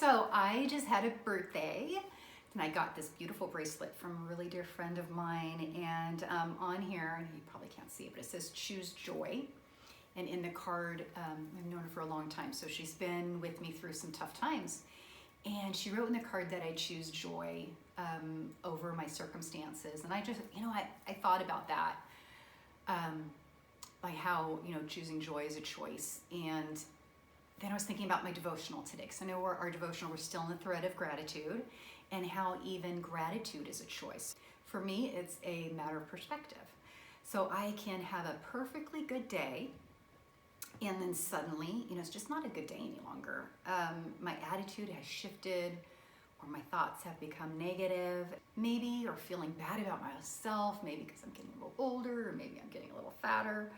So I just had a birthday and I got this beautiful bracelet from a really dear friend of mine, and on here, and you probably can't see it, but it says choose joy. And in the card, I've known her for a long time, so she's been with me through some tough times. And she wrote in the card that I choose joy over my circumstances. And I just, I thought about that, by how, choosing joy is a choice. And then I was thinking about my devotional today, because I know our devotional, we're still in the thread of gratitude, and how even gratitude is a choice. For me, it's a matter of perspective. So I can have a perfectly good day, and then suddenly, it's just not a good day any longer. My attitude has shifted, or my thoughts have become negative, maybe, or feeling bad about myself, maybe because I'm getting a little older, or maybe I'm getting a little fatter.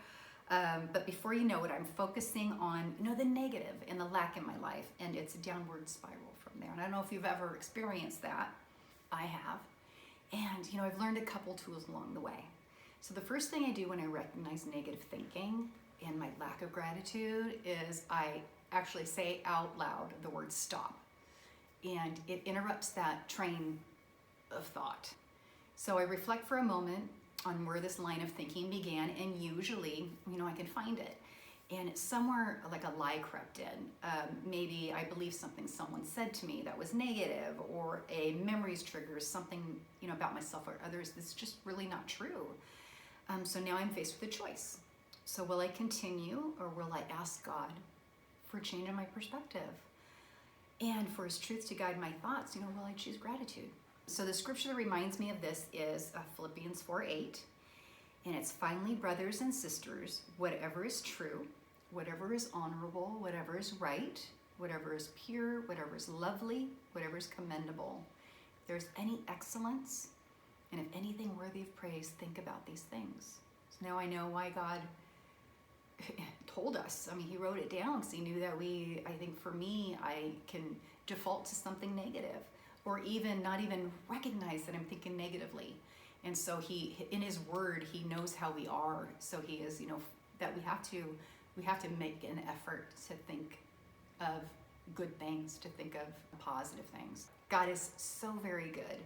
But before you know it, I'm focusing on, the negative and the lack in my life, and it's a downward spiral from there. And I don't know if you've ever experienced that. I have. And, I've learned a couple tools along the way. So the first thing I do when I recognize negative thinking and my lack of gratitude is I actually say out loud the word stop. And it interrupts that train of thought. So I reflect for a moment on where this line of thinking began, and usually, I can find it. And it's somewhere like a lie crept in. Maybe I believe something someone said to me that was negative, or a memories triggers something, about myself or others that's just really not true. So now I'm faced with a choice. So will I continue, or will I ask God for a change in my perspective? And for His truth to guide my thoughts, will I choose gratitude? So the scripture that reminds me of this is Philippians 4:8. And it's, finally, brothers and sisters, whatever is true, whatever is honorable, whatever is right, whatever is pure, whatever is lovely, whatever is commendable, if there's any excellence, and if anything worthy of praise, think about these things. So now I know why God told us. He wrote it down because He knew that I think for me, I can default to something negative, or even not even recognize that I'm thinking negatively. And so He, in His Word, He knows how we are. So He is, that we have to make an effort to think of good things, to think of positive things. God is so very good.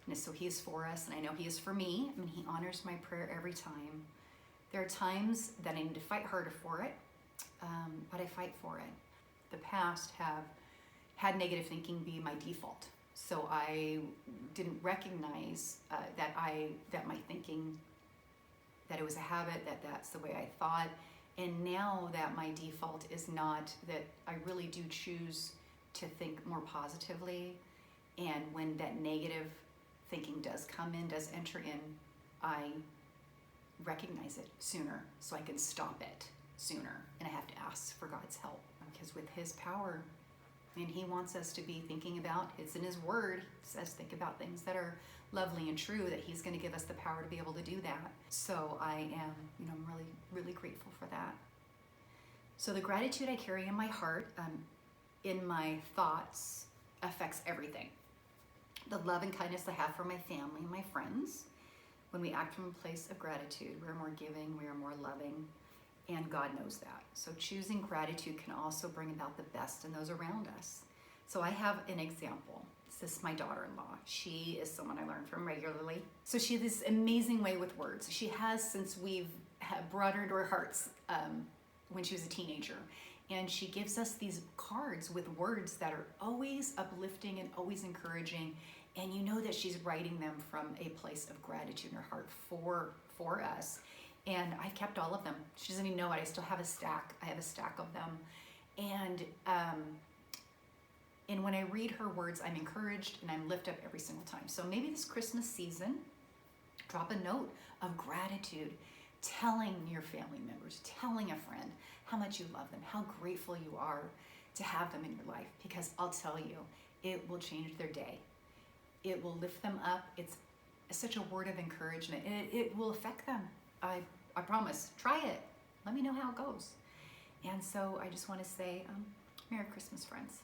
And so He is for us, and I know He is for me. He honors my prayer every time. There are times that I need to fight harder for it, but I fight for it. The past have had negative thinking be my default. So I didn't recognize that my thinking, that it was a habit, that's the way I thought. And now that my default is not, that I really do choose to think more positively. And when that negative thinking does come in, does enter in, I recognize it sooner so I can stop it sooner. And I have to ask for God's help, because with His power, and He wants us to be thinking about, it's in His Word, it says think about things that are lovely and true, that He's going to give us the power to be able to do that. So I am, I'm really, really grateful for that. So the gratitude I carry in my heart, in my thoughts, affects everything. The love and kindness I have for my family and my friends. When we act from a place of gratitude, we're more giving, we are more loving, and God knows that. So choosing gratitude can also bring about the best in those around us. So I have an example. This is my daughter-in-law. She is someone I learn from regularly. So she has this amazing way with words. She has since we've brought her to our hearts when she was a teenager. And she gives us these cards with words that are always uplifting and always encouraging. And you know that she's writing them from a place of gratitude in her heart for us. And I've kept all of them. She doesn't even know it. I still have a stack. I have a stack of them. And when I read her words, I'm encouraged and I'm lifted up every single time. So maybe this Christmas season, drop a note of gratitude, telling your family members, telling a friend how much you love them, how grateful you are to have them in your life. Because I'll tell you, it will change their day. It will lift them up. It's such a word of encouragement. And it will affect them. I promise. Try it. Let me know how it goes. And so I just want to say, Merry Christmas, friends.